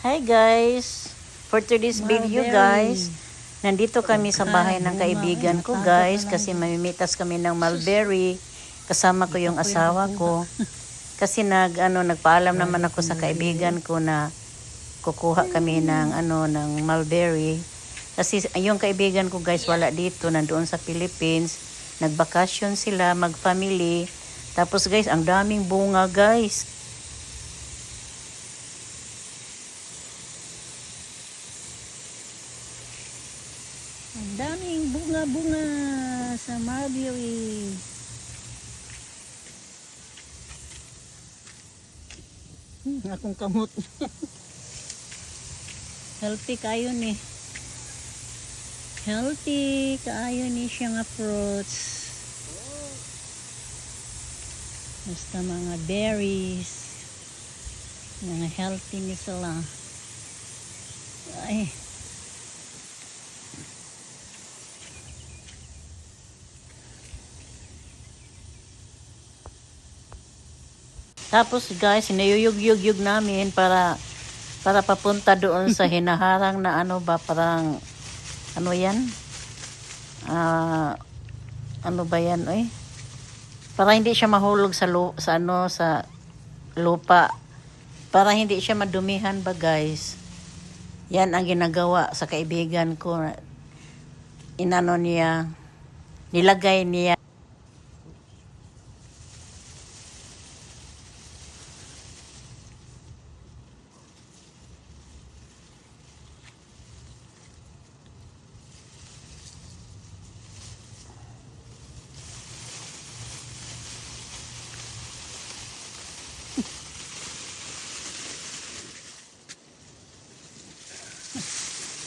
Hi guys! For today's video guys, nandito kami sa bahay ng kaibigan ko guys kasi mamimitas kami ng mulberry. Kasama ko yung asawa ko. Kasi nagpaalam naman ako sa kaibigan ko na kukuha kami ng ng mulberry. Kasi yung kaibigan ko guys wala dito, nandoon sa Philippines. Nagbakasyon sila, mag-family. Tapos guys, ang daming bunga guys. Ang daming bunga-bunga sa mulberry. Akong kamot. Healthy kayo ni. Healthy kaayo ni siya nga fruits. Basta mga berries. Mga healthy ni sila. Ay. Tapos guys, sinayuyug-yug namin para papunta doon sa hinaharang na parang yan? Ano ba yan, oy? Para hindi siya mahulog sa lupa. Para hindi siya madumihan ba guys. Yan ang ginagawa sa kaibigan ko. Nilagay niya.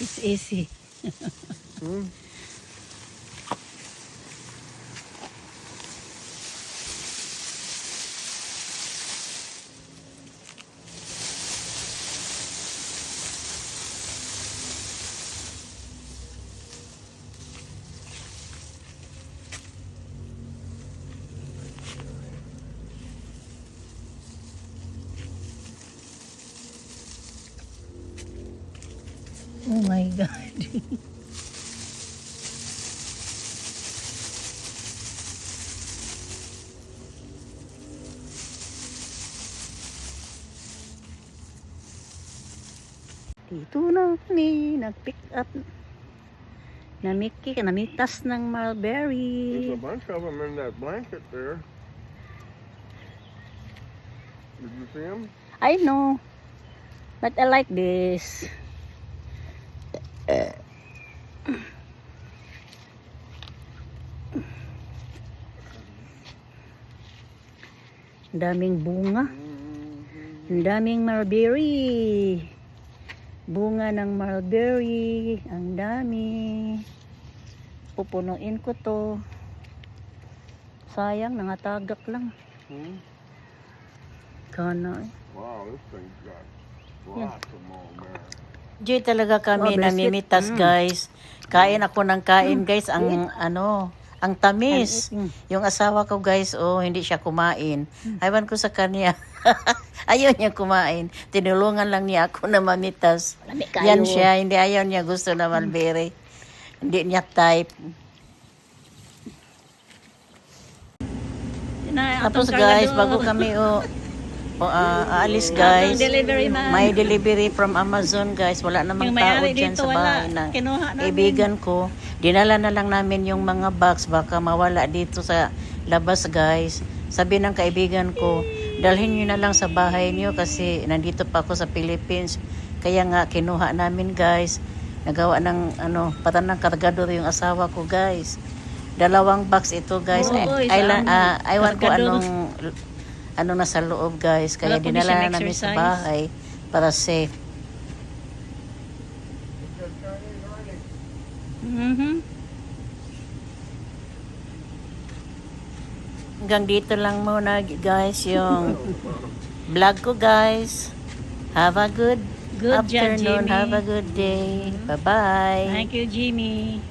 It's easy. Oh my God. Dito na kami, nag-pick up. Namitas ng mulberry. There's a bunch of them in that blanket there. Did you see them? I know, but I like this. Daming bunga. Ang daming mulberry. Bunga ng mulberry. Ang dami. Pupunuin ko to. Sayang, nangatagak lang. Kana eh. Wow, this thing's got lots of mulberry. Diyo talaga kami namimitas guys. Kain ako ng kain guys. Ang tamis. Yung asawa ko guys, hindi siya kumain. Aywan ko sa kanya. Ayaw niya kumain. Tinulungan lang niya ako na mamitas. Yan siya. Hindi ayaw niya gusto na mulberry. Hindi niya type. Tapos guys, bago kami aalis guys, may delivery from Amazon guys. Wala namang tao dyan sa bahay na kaibigan ko. Dinala na lang namin yung mga box, baka mawala dito sa labas guys. Sabi ng kaibigan ko, dalhin nyo na lang sa bahay nyo kasi nandito pa ako sa Philippines. Kaya nga kinuha namin guys. Nagawa ng parang ng kargador yung asawa ko guys. 2 box ito guys. Aywan ko ano na sa loob guys, kaya dinala na namin sa bahay para safe. Hanggang dito lang muna guys yung vlog ko guys. Have a good afternoon, job, Jimmy. have a good day. Bye bye. Thank you, Jimmy.